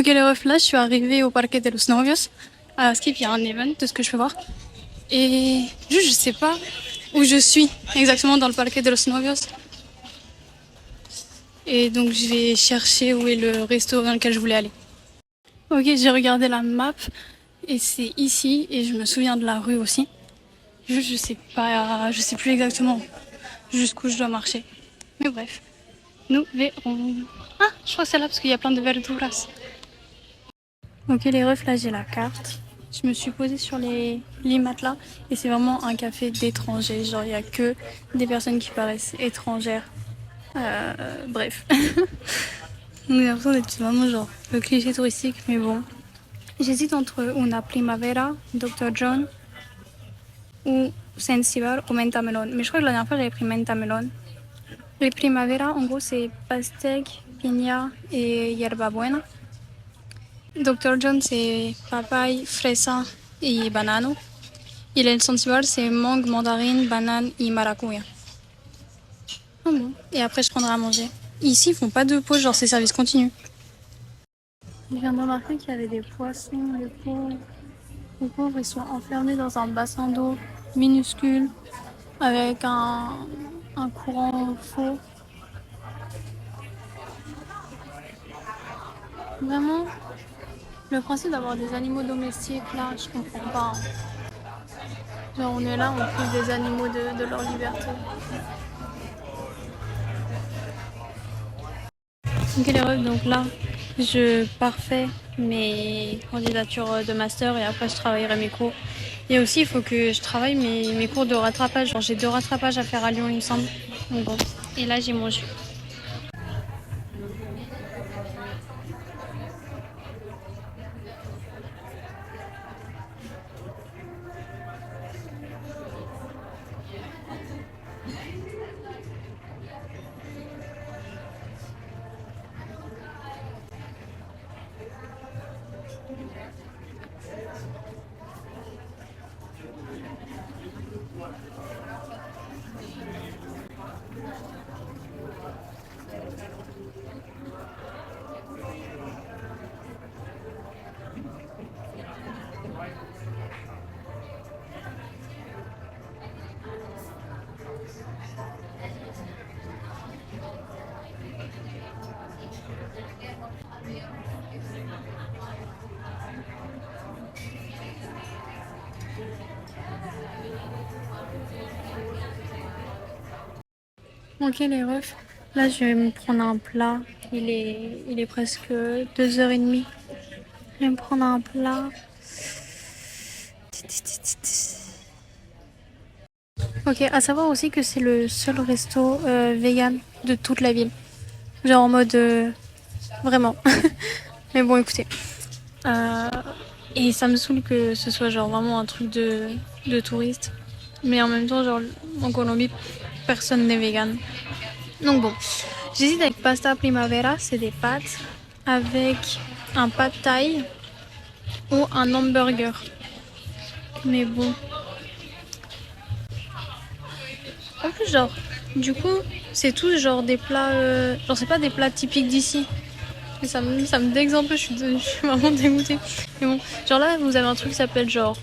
Ok les refs, là je suis arrivée au Parque de los Novios. À Skip, il y a un event de ce que je peux voir. Et juste je sais pas où je suis exactement dans le Parque de los Novios. Et donc je vais chercher où est le resto dans lequel je voulais aller. Ok, j'ai regardé la map et c'est ici et je me souviens de la rue aussi. Juste je sais pas, je sais plus exactement jusqu'où je dois marcher. Mais bref, nous verrons. Ah, je crois que c'est là parce qu'il y a plein de verduras. Ok les refs, là j'ai la carte. Je me suis posée sur les matelas et c'est vraiment un café d'étrangers. Genre il y a que des personnes qui paraissent étrangères. Bref. On a l'impression d'être vraiment genre le cliché touristique, mais bon. J'hésite entre una primavera, Dr. John ou Sensibar ou Mentamelon. Mais je crois que la dernière fois j'avais pris Mentamelon. Les primavera en gros c'est pastèque, piña et hierbabuena. Dr. John, c'est papaye, fresa et banano. Et le Zanzibar, c'est mangue, mandarine, banane et maracuya. Ah bon. Et après, je prendrai à manger. Ici, ils font pas de pause, genre c'est service continu. Je viens de remarquer qu'il y avait des poissons, les pauvres. Les pauvres, ils sont enfermés dans un bassin d'eau minuscule avec un courant faux. Vraiment, le principe d'avoir des animaux domestiques, là, je comprends pas. Genre, on est là, on prive des animaux de leur liberté. Ok les refs, donc là, je parfait mes candidatures de master et après je travaillerai mes cours. Et aussi, il faut que je travaille mes cours de rattrapage. Genre, j'ai 2 rattrapages à faire à Lyon, il me semble. Donc bon. Et là, j'ai mon jus. Ok les refs, là je vais me prendre un plat. Il est presque 2h30. Je vais me prendre un plat. Ok, à savoir aussi que c'est le seul resto vegan de toute la ville. Genre en mode vraiment. Mais bon, écoutez. Euh, et ça me saoule que ce soit genre vraiment un truc de touriste. Mais en même temps, genre en Colombie, personne n'est vegan. Donc bon, j'hésite avec pasta primavera, c'est des pâtes avec un pad thai ou un hamburger. Mais bon. En plus, genre, du coup, c'est tous genre des plats. Genre, c'est pas des plats typiques d'ici. Et ça me dégoûte un peu, je suis vraiment dégoûtée. Mais bon, genre là, vous avez un truc qui s'appelle genre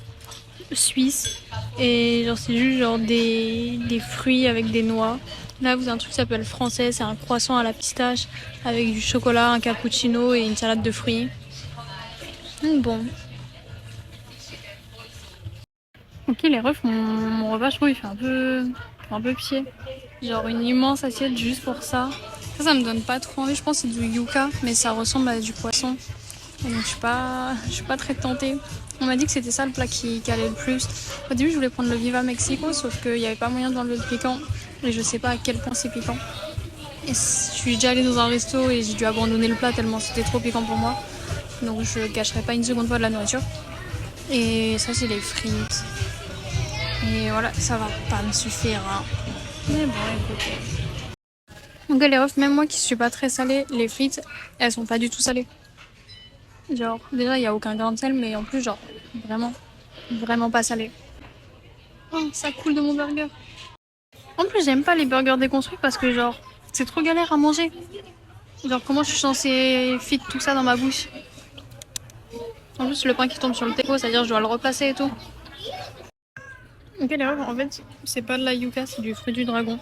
suisse. Et genre, c'est juste genre des fruits avec des noix. Là, vous avez un truc qui s'appelle français, c'est un croissant à la pistache avec du chocolat, un cappuccino et une salade de fruits. Donc bon. Ok, les refs, mon repas, je trouve, il fait un peu pied. Genre une immense assiette juste pour ça. Ça me donne pas trop envie. Je pense que c'est du yuca, mais ça ressemble à du poisson. Et donc je suis pas très tentée. On m'a dit que c'était ça le plat qui allait le plus. Au début, je voulais prendre le Viva Mexico, sauf qu'il n'y avait pas moyen d'enlever le piquant. Et je sais pas à quel point c'est piquant. Et je suis déjà allée dans un resto et j'ai dû abandonner le plat tellement c'était trop piquant pour moi. Donc je gâcherai pas une seconde fois de la nourriture. Et ça, c'est les frites. Et voilà, ça va pas me suffire. Hein. Mais bon, écoutez. Donc les refs, même moi qui suis pas très salée, les frites, elles sont pas du tout salées. Genre, déjà, il y a aucun grain de sel, mais en plus, genre, vraiment, vraiment pas salé. Oh, ça coule de mon burger. En plus, j'aime pas les burgers déconstruits parce que, genre, c'est trop galère à manger. Genre, comment je suis censée fit tout ça dans ma bouche? En plus, le pain qui tombe sur le teco, c'est-à-dire que je dois le replacer et tout. Ok, l'erreur, en fait, c'est pas de la yucca, c'est du fruit du dragon.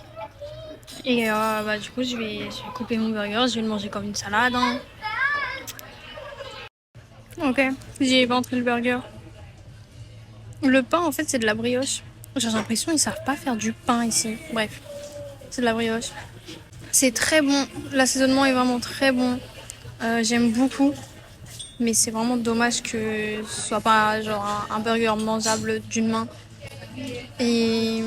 Et du coup, je vais couper mon burger, je vais le manger comme une salade. Hein. Ok, j'ai ventré le burger. Le pain, en fait, c'est de la brioche. J'ai l'impression qu'ils savent pas faire du pain ici. Bref, c'est de la brioche. C'est très bon. L'assaisonnement est vraiment très bon. J'aime beaucoup. Mais c'est vraiment dommage que ce soit pas genre un burger mangeable d'une main. Et,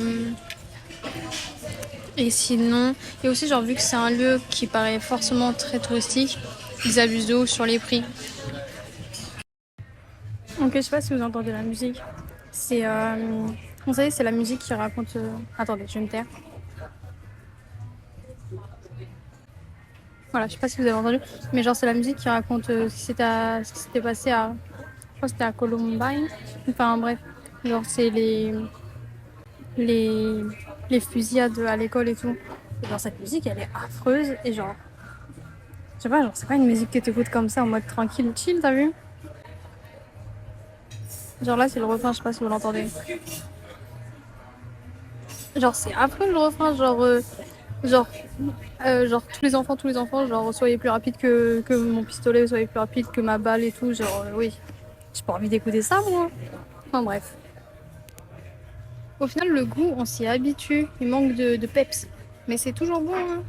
et sinon, et aussi genre vu que c'est un lieu qui paraît forcément très touristique, ils abusent de ouf sur les prix. Ok, je sais pas si vous entendez la musique. C'est, vous savez, c'est la musique qui raconte. Attendez, je vais me taire. Voilà, je sais pas si vous avez entendu, mais genre c'est la musique qui raconte ce qui s'était passé à, je crois que c'était à Columbine. Enfin bref, genre c'est les, les fusillades à l'école et tout. Et genre cette musique, elle est affreuse et genre, je sais pas, genre c'est pas une musique que t'écoutes comme ça en mode tranquille, chill, t'as vu? Genre là c'est le refrain, je sais pas si vous l'entendez. Genre c'est affreux le refrain, genre, genre tous les enfants, genre soyez plus rapide que mon pistolet, soyez plus rapide que ma balle et tout, genre oui. J'ai pas envie d'écouter ça moi. Enfin bref. Au final le goût on s'y habitue, il manque de peps. Mais c'est toujours bon hein.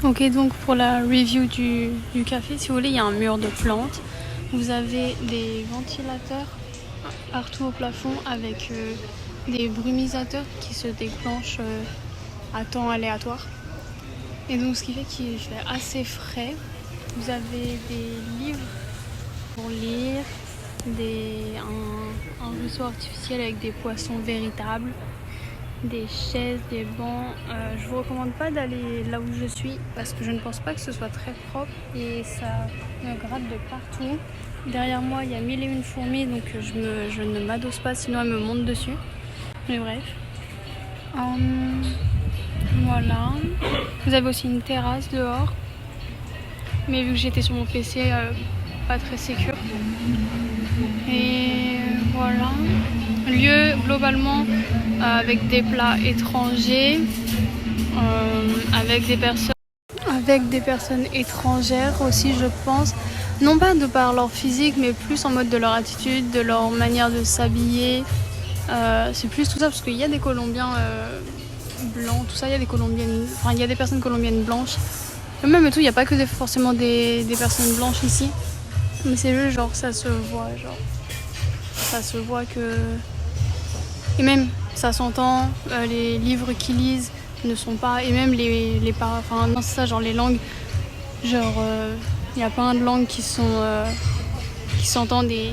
Ok, donc pour la review du café, si vous voulez, il y a un mur de plantes. Vous avez des ventilateurs partout au plafond avec des brumisateurs qui se déclenchent à temps aléatoire. Et donc ce qui fait qu'il fait assez frais. Vous avez des livres pour lire, un ruisseau artificiel avec des poissons véritables, des chaises, des bancs. Je vous recommande pas d'aller là où je suis parce que je ne pense pas que ce soit très propre et ça me gratte de partout. Derrière moi il y a mille et une fourmis donc je ne m'adosse pas sinon elles me montent dessus. Mais bref. Voilà. Vous avez aussi une terrasse dehors. Mais vu que j'étais sur mon PC, pas très sécure. Et voilà. Lieu globalement avec des plats étrangers, avec des personnes étrangères aussi je pense. Non pas de par leur physique mais plus en mode de leur attitude, de leur manière de s'habiller. C'est plus tout ça parce qu'il y a des Colombiens blancs, tout ça, il y a des Colombiennes, enfin il y a des personnes colombiennes blanches. Et même tout, il n'y a pas que forcément des personnes blanches ici. Mais c'est juste genre ça se voit, genre. Ça se voit que. Et même ça s'entend, les livres qu'ils lisent ne sont pas. Et même enfin non c'est ça, genre les langues. Genre il y a plein de langues qui s'entendent et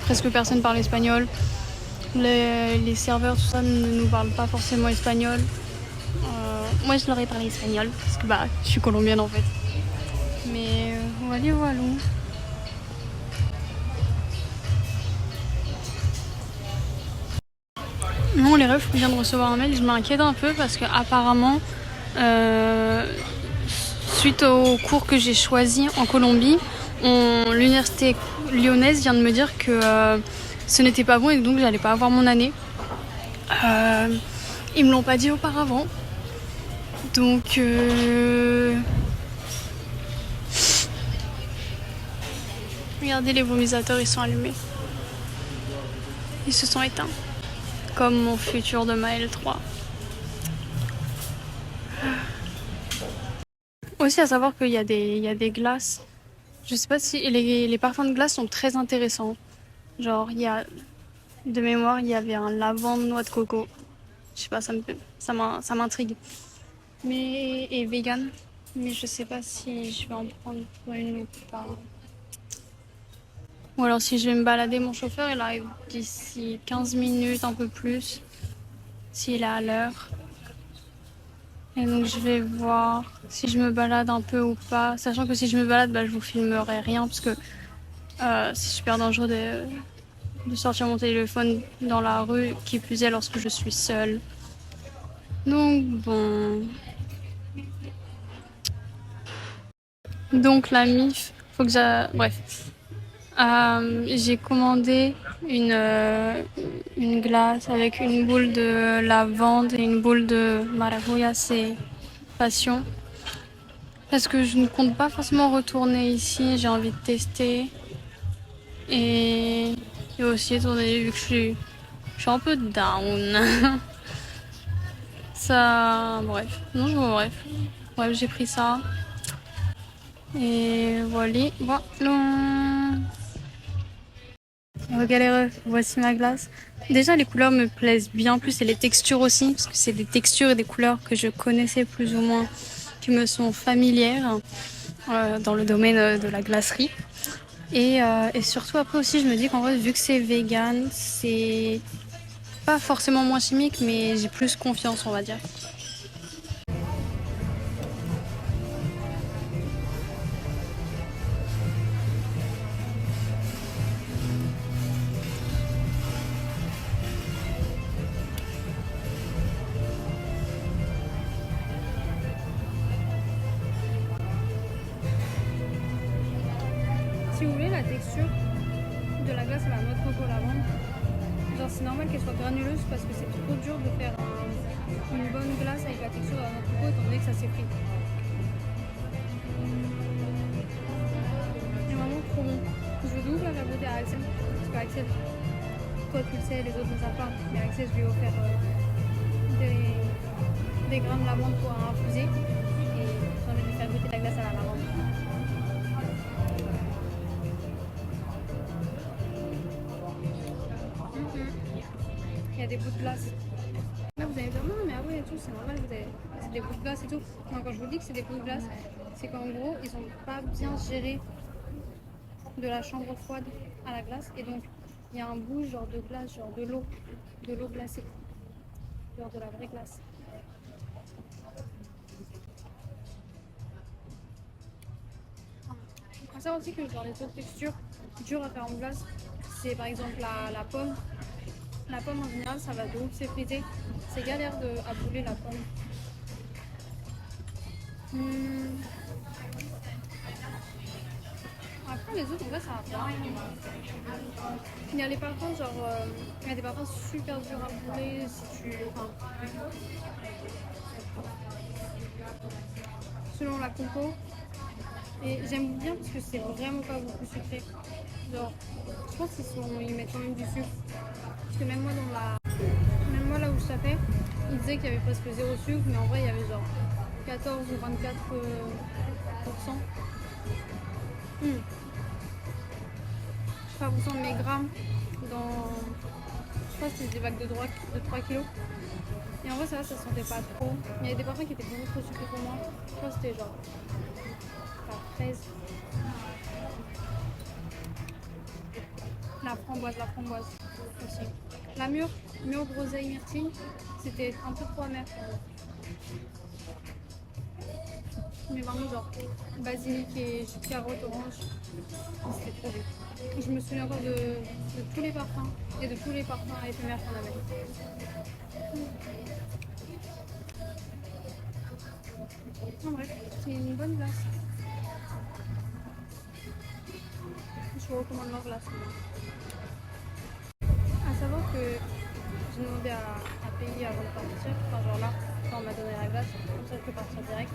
presque personne parle espagnol. Les serveurs, tout ça, ne nous parlent pas forcément espagnol. Moi, je leur ai parlé espagnol, parce que je suis colombienne en fait. Mais voilà. Non, les refs, je viens de recevoir un mail, je m'inquiète un peu parce que apparemment, suite au cours que j'ai choisi en Colombie, l'université lyonnaise vient de me dire que ce n'était pas bon et donc j'allais pas avoir mon année. Ils me l'ont pas dit auparavant. Donc regardez, les brumisateurs ils sont allumés. Ils se sont éteints. Comme mon futur de ma L3. Aussi à savoir qu'il y a des glaces. Je sais pas si les parfums de glace sont très intéressants. Genre il y a de mémoire il y avait un lavande noix de coco. Je sais pas, ça m'intrigue. Mais et vegan. Mais je sais pas si je vais en prendre une ou pas. Ou alors si je vais me balader, mon chauffeur il arrive d'ici 15 minutes, un peu plus, s'il est à l'heure. Et donc je vais voir si je me balade un peu ou pas. Sachant que si je me balade, bah, je vous filmerai rien parce que c'est super dangereux de sortir mon téléphone dans la rue, qui plus est lorsque je suis seule. Donc bon. Donc la MIF, faut que bref. J'ai commandé une glace avec une boule de lavande et une boule de maracuja, c'est passion. Parce que je ne compte pas forcément retourner ici, j'ai envie de tester. Et aussi étant donné vu que je suis un peu down. Ça, bref. Non, bref. Bref, j'ai pris ça. Et voilà. Voilà. Regardez, voici ma glace. Déjà, les couleurs me plaisent bien plus et les textures aussi, parce que c'est des textures et des couleurs que je connaissais plus ou moins, qui me sont familières dans le domaine de la glacerie. Et surtout, après aussi, je me dis qu'en vrai, vu que c'est vegan, c'est pas forcément moins chimique, mais j'ai plus confiance, on va dire. Si vous voulez la texture de la glace à la noix de coco lavande, genre c'est normal qu'elle soit granuleuse parce que c'est trop dur de faire une bonne glace avec la texture de la noix de coco étant donné que ça s'effrite. C'est vraiment trop bon. Je veux d'où la beauté à Axel, parce qu'Axel, toi tu le sais, les autres ne savent pas, mais Axel je lui ai offert des grains de lavande pour infuser et j'ai envie de lui faire goûter la glace à la lavande. Il y a des bouts de glace. Là, vous allez me dire non, mais ah ouais, et tout, c'est normal, c'est des bouts de glace et tout. Non, quand je vous dis que c'est des bouts de glace, c'est qu'en gros, ils ont pas bien géré de la chambre froide à la glace. Et donc, il y a un bout genre de glace, genre de l'eau glacée, genre de la vraie glace. Il faut savoir aussi que genre, les autres textures dures à faire en glace, c'est par exemple la pomme. La pomme en général, ça va de ouf s'effriter. C'est galère à bouler la pomme. Après les autres, en vrai, ça va bien. Il y a les parfums, genre, il y a des parfums super durs à bouler si tu. Enfin, selon la compo. Et j'aime bien parce que c'est vraiment pas beaucoup sucré. Genre, je pense qu'ils mettent quand même du sucre. Parce que même moi là où je tapais, ils disaient qu'il y avait presque zéro sucre, mais en vrai il y avait genre 14 ou 24%. Je sais pas, % de mes grammes dans. Je crois que c'était des bacs de 3 kilos. Et en vrai ça se sentait pas trop. Il y avait des parfums qui étaient beaucoup trop sucrés pour moi. Je crois que c'était genre la fraise. La framboise aussi. La mûre groseille myrtille, c'était un peu trop amer. Mais vraiment genre basilic et carotte orange, c'était trop bon. Je me souviens encore de tous les parfums et de tous les parfums éphémères qu'on avait. En bref, c'est une bonne glace. Je vous recommande leur glace. À savoir que j'ai demandé à payer avant de partir. Enfin genre là, quand on m'a donné la glace, comme ça je peux partir direct.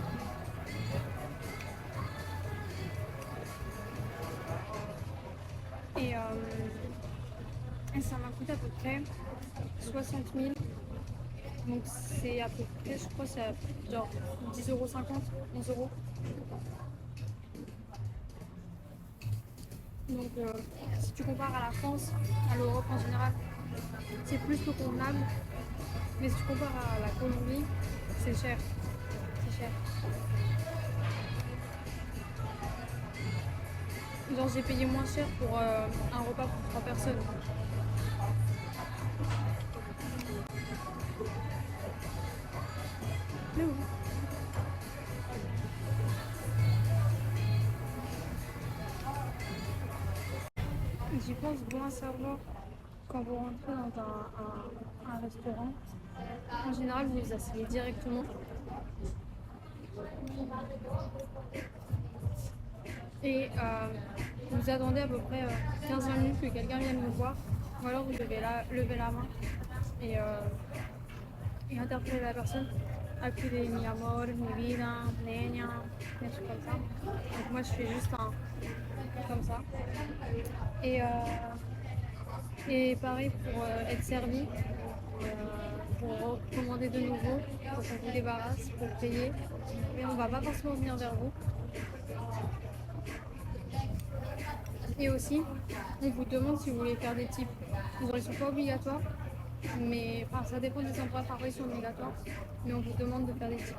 Et ça m'a coûté à peu près 60 000. Donc c'est à peu près, je crois, c'est genre 10,50 €, 11 €. Donc si tu compares à la France, à l'Europe en général, c'est plus que convenable. Mais si tu compares à la Colombie, c'est cher. C'est cher. Genre j'ai payé moins cher pour un repas pour 3 personnes. Mais oui. J'y pense bon à savoir quand vous rentrez dans un restaurant. En général, vous vous asseyez directement. Et vous attendez à peu près 15-20 minutes que quelqu'un vienne vous voir. Ou alors vous devez lever la main et interpeller la personne. Appeler mi amor, mi vida, niña, des trucs comme ça. Donc moi je fais juste un comme ça. Et, et pareil pour être servi, pour commander de nouveau, pour qu'on vous débarrasse, pour payer. Mais on va pas forcément venir vers vous. Et aussi, on vous demande si vous voulez faire des tips. Ils ne sont pas obligatoires, mais enfin, ça dépend des endroits, parfois ils sont obligatoires, mais on vous demande de faire des tips.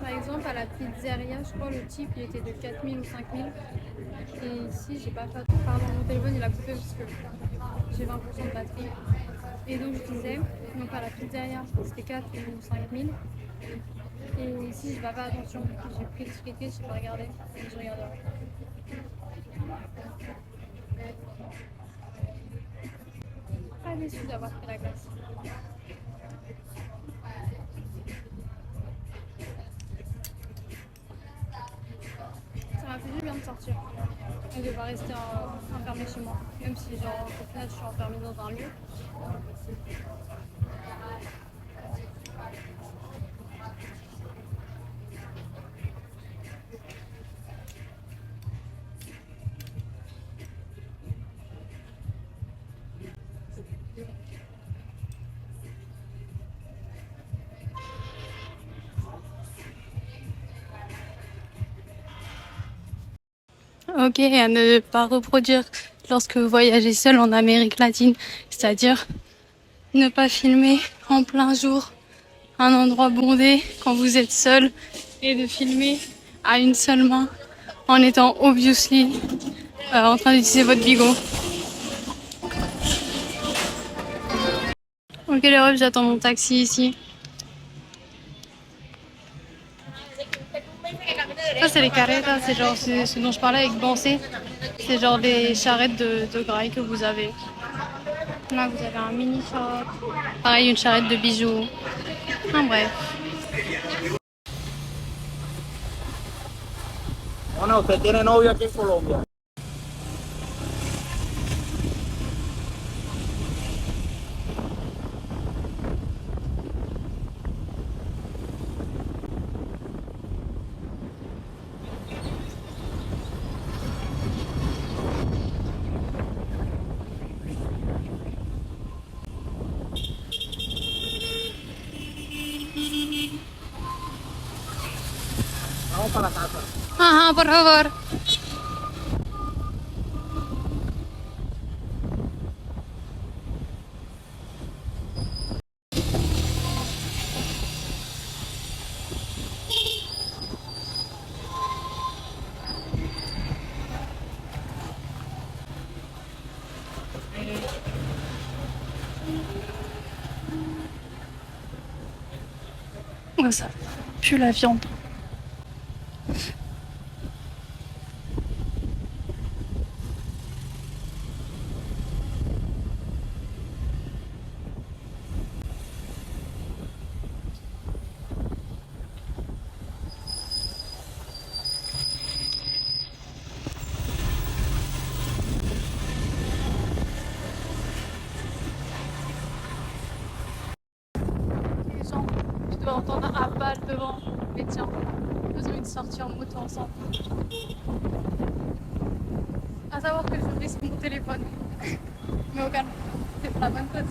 Par exemple, à la pizzeria, je crois le tip il était de 4 000 ou 5 000. Et ici, j'ai pas fait. Pardon, mon téléphone il a coupé parce que j'ai 20% de batterie. Et donc je disais, donc à la pizzeria, c'était 4 ou 5 000. Et ici, je vais pas attention. J'ai pris le ticket, je n'ai pas regardé. Je regarderai. Pas déçu d'avoir fait la classe. Ça m'a fait du bien de sortir et de ne pas rester enfermée chez moi. Même si, genre, au final, je suis enfermée dans un lieu. Ok, à ne pas reproduire lorsque vous voyagez seul en Amérique latine, c'est-à-dire ne pas filmer en plein jour un endroit bondé quand vous êtes seul et de filmer à une seule main en étant obviously en train d'utiliser votre bigot. Ok les refs, j'attends mon taxi ici. Ça c'est les carretas, c'est genre ce dont je parlais avec Bansé. C'est genre des charrettes de graille que vous avez. Là vous avez un mini shop, pareil une charrette de bijoux. Enfin bref. Bueno, usted tiene novio aquí en Colombia. Vamos para la casa. Ajá, por favor. Oh, ça pue la viande. Les gens, tu dois entendre un balle devant. Mais tiens, faisons une sortie en moto ensemble. À savoir que je risque mon téléphone. Mais au calme, c'est pas la bonne chose.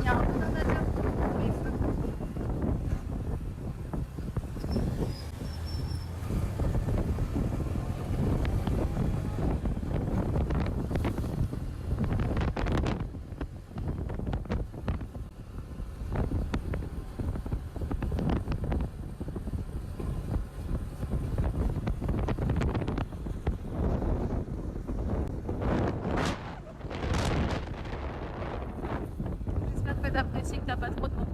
Il y a un peu d'ananas pour les feux. J'espère que t'apprécies, que t'as pas trop de vent.